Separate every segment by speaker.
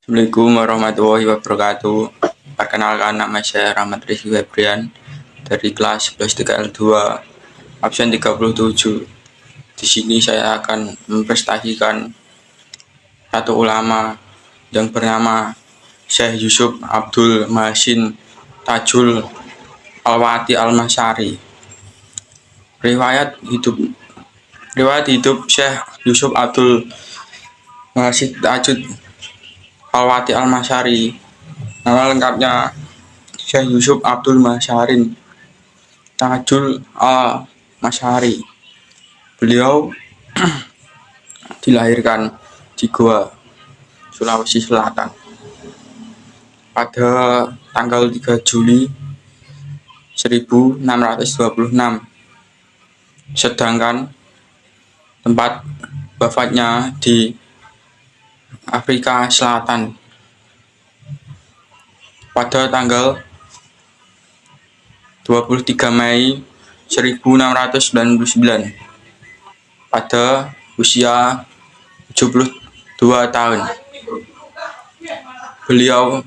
Speaker 1: Assalamualaikum warahmatullahi wabarakatuh. Perkenalkan, nama saya Rahmat Rizky Febrian dari kelas 11 TKL2 absen 37. Di sini saya akan mempresentasikan satu ulama yang bernama Syekh Yusuf Abdul Mahsin Tajul Al-Wati Al-Masyari. Riwayat hidup Syekh Yusuf Abdul Mahsin Tajul Al-Wati Al-Masyari. Nama lengkapnya Syekh Yusuf Abdul Mahsin Tajul Al-Masyari. Beliau dilahirkan di Goa, Sulawesi Selatan pada tanggal 3 Juli 1626. Sedangkan tempat wafatnya di Afrika Selatan pada tanggal 23 Mei 1699 pada usia 72 tahun. Beliau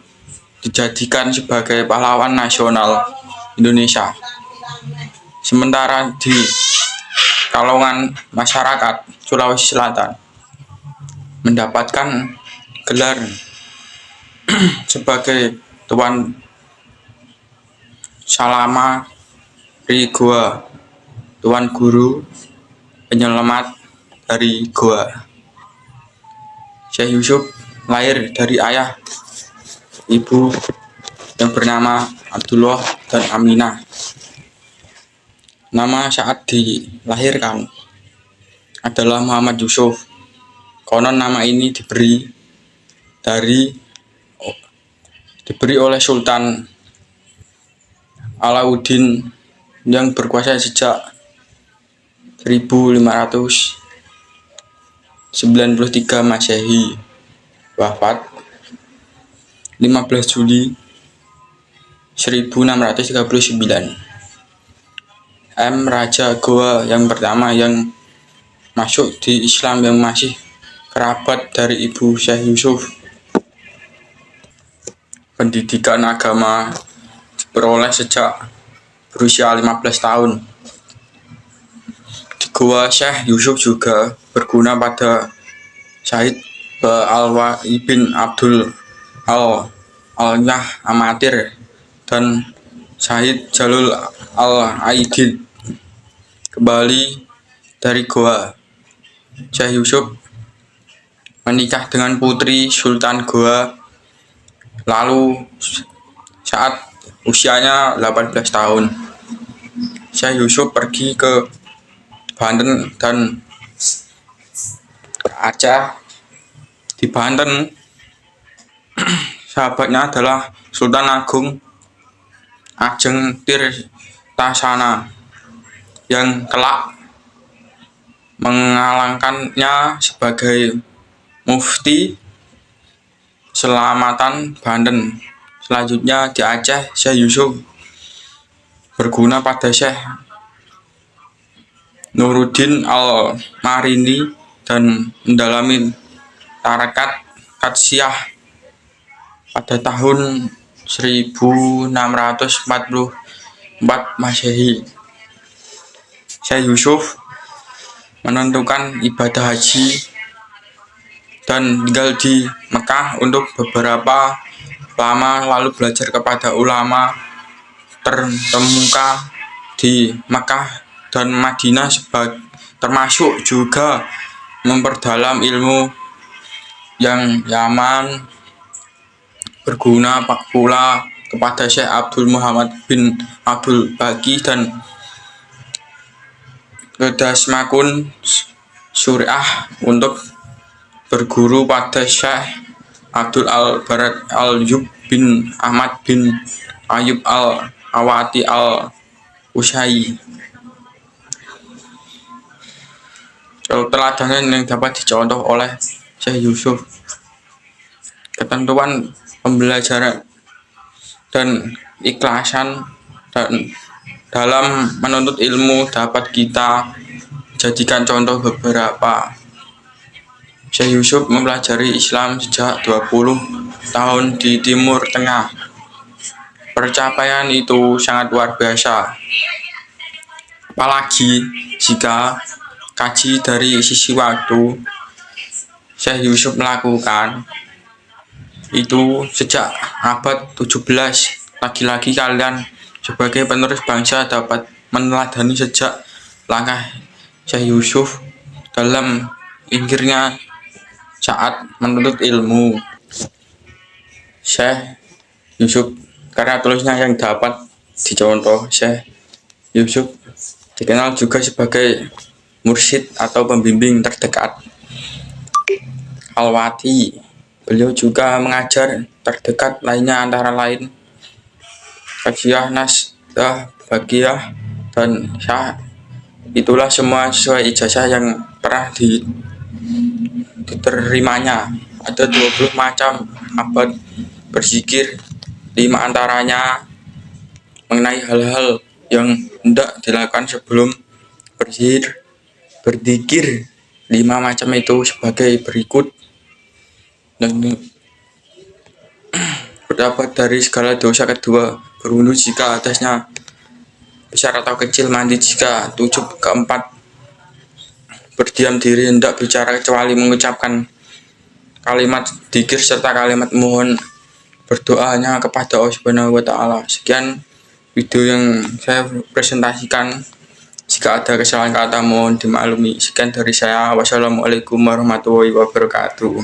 Speaker 1: dijadikan sebagai pahlawan nasional Indonesia. Sementara di kalangan masyarakat Sulawesi Selatan mendapatkan gelar sebagai Tuan Salama dari Goa, Tuan Guru Penyelamat dari Goa. Syekh Yusuf lahir dari ayah ibu yang bernama Abdullah dan Aminah. Nama saat dilahirkan adalah Muhammad Yusuf. Konon nama ini diberi oleh Sultan Alauddin yang berkuasa sejak 1593 Masehi, wafat 15 Juli 1639. Raja Goa yang pertama yang masuk di Islam, yang masih kerabat dari ibu Syekh Yusuf. Pendidikan agama diperoleh sejak berusia 15 tahun. Di Goa, Syekh Yusuf juga berguna pada Syahid Al-Wa'i bin Abdul Al-Nyah Amatir dan Syahid Jalul Al-Aidid. Kembali dari Goa, Syekh Yusuf menikah dengan putri Sultan Goa. Lalu saat usianya 18 tahun, Syekh Yusuf pergi ke Banten dan ke Aceh. Di Banten, sahabatnya adalah Sultan Agung Ajeng Tirtasana yang kelak mengalangkannya sebagai mufti Selamatan Banten. Selanjutnya di Aceh, Syekh Yusuf berguna pada Syekh Nuruddin Al-Marini dan mendalami tarekat Qadsiyah. Pada tahun 1644 Masehi, Syekh Yusuf menentukan ibadah haji dan tinggal di Mekah untuk beberapa lama, lalu belajar kepada ulama terkemuka di Mekah dan Madinah, termasuk juga memperdalam ilmu yang Yaman. Berguna pula kepada Syekh Abdul Muhammad bin Abdul Baqi dan Kedasmakun Suriah untuk berguru pada Syekh Abdul Al-Barad Al-Yub bin Ahmad bin Ayub Al-Awati Al-Usai. Teladan yang dapat dicontoh oleh Syekh Yusuf: ketentuan pembelajaran dan ikhlasan dan dalam menuntut ilmu dapat kita jadikan contoh beberapa. Syekh Yusuf mempelajari Islam sejak 20 tahun di Timur Tengah. Pencapaian itu sangat luar biasa, apalagi jika kaji dari sisi waktu. Syekh Yusuf melakukan itu sejak abad 17. Lagi-lagi kalian sebagai penerus bangsa dapat meneladani sejak langkah Syekh Yusuf dalam inggirnya saat menuntut ilmu. Syekh Yusuf, karya tulisnya yang dapat dicontoh, Syekh Yusuf dikenal juga sebagai mursyid atau pembimbing terdekat Khalwati. Beliau juga mengajar terdekat lainnya antara lain Kajiah, Nasdah, Bagiyah, dan Syah. Itulah semua sesuai ijazah yang pernah diterimanya. Ada 20 macam abad berzikir, 5 antaranya mengenai hal-hal yang hendak dilakukan sebelum berzikir. 5 macam itu sebagai berikut. Dan berdapat dari segala dosa. Kedua, berwudu jika atasnya besar atau kecil, mandi jika tujuh. Keempat, berdiam diri, hendak bicara kecuali mengucapkan kalimat dzikir serta kalimat mohon berdoanya kepada Allah Subhanahu wa Ta'ala. Sekian video yang saya presentasikan. Jika ada kesalahan kata mohon dimaklumi. Sekian dari saya. Wassalamualaikum warahmatullahi wabarakatuh.